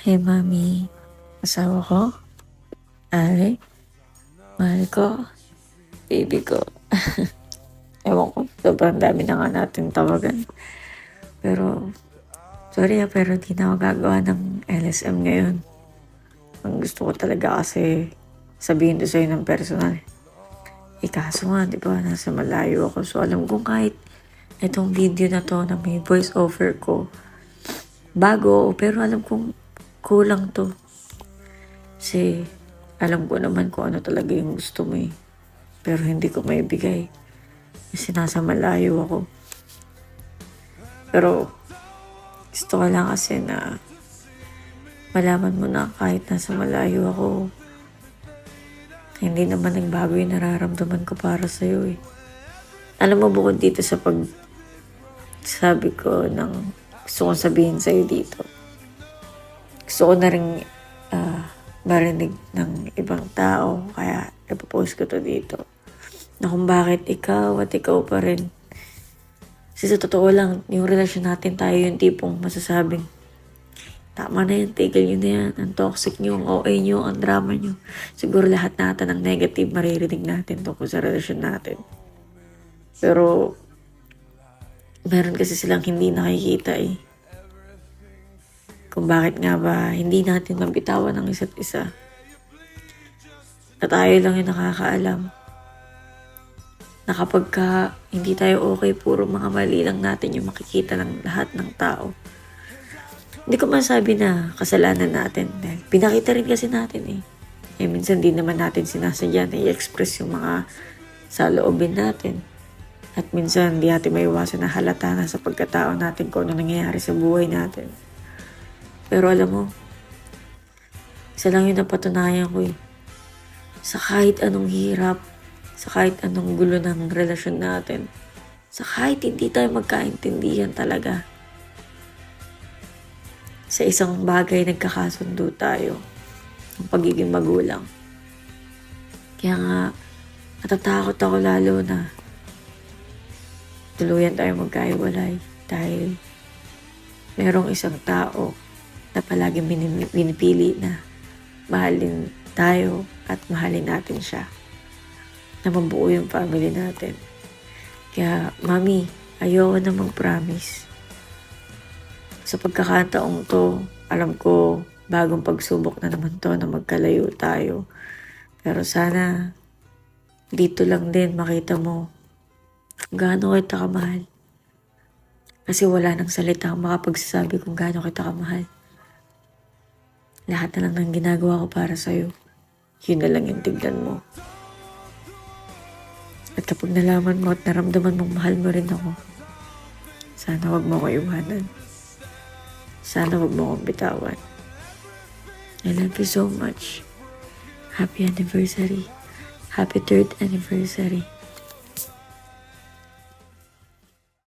Hey, mami. Asawa ko? Ay, mahal ko. Baby ko. Ewan ko, sobrang dami na nga natin tawagan. Pero, sorry pero di na ako gagawa ng LSM ngayon. Ang gusto ko talaga kasi sabihin to sa'yo ng personal. Kaso nga, di ba, nasa malayo ako. So, alam ko kahit itong video na to na may voice over ko, bago, pero alam kong kulang to. Kasi, alam ko naman kung ano talaga yung gusto mo eh. Pero hindi ko maibigay. Kasi nasa malayo ako. Pero, gusto ko lang kasi na malaman mo na kahit nasa malayo ako, hindi naman nagbago yung nararamdaman ko para sa'yo eh. Alam mo, bukod dito sa sabi ko ng gusto kong sabihin sa'yo dito, gusto ko na rin marinig ng ibang tao, kaya ipopost ko to dito. Na kung bakit ikaw at ikaw pa rin. Kasi sa totoo lang, yung relasyon natin tayo yung tipong masasabing, tama na yan, tigil nyo na yan, ang toxic nyo, ang OA nyo, ang drama nyo. Siguro lahat natin ng negative maririnig natin tungkol sa relasyon natin. Pero, meron kasi silang hindi nakikita eh. Kung bakit nga ba hindi natin mabitawan ng isa't isa. At tayo lang yung nakakaalam. Na kapag hindi tayo okay, puro mga mali lang natin yung makikita ng lahat ng tao. Hindi ko masabi na kasalanan natin. Dahil pinakita rin kasi natin eh. Minsan di naman natin sinasadya na i-express yung mga saloobin natin. At minsan di natin maiwasan na halata na sa pagkatao natin kung ano nangyayari sa buhay natin. Pero alam mo, isa lang yung napatunayan ko eh. Sa kahit anong hirap, sa kahit anong gulo ng relasyon natin, sa kahit hindi tayo magkaintindihan talaga, sa isang bagay nagkakasundo tayo, ang pagiging magulang. Kaya nga, natatakot ako lalo na tuluyan tayo magkahiwalay dahil merong isang tao na palaging binipili na mahalin tayo at mahalin natin siya. Na mabuo yung family natin. Kaya, mami, ayoko na mag-promise. Sa pagkakataong to, alam ko, bagong pagsubok na naman to na magkalayo tayo. Pero sana, dito lang din makita mo kung gaano kita kamahal. Kasi wala nang salita ang makapagsasabi kung gaano kita kamahal. Lahat na lang ng ginagawa ko para sa'yo. Yun na lang yung tignan mo. At kapag nalaman mo at naramdaman mong mahal mo rin ako, sana wag mo ko iwanan. Sana wag mo akong bitawan. I love you so much. Happy anniversary. Happy 3rd anniversary.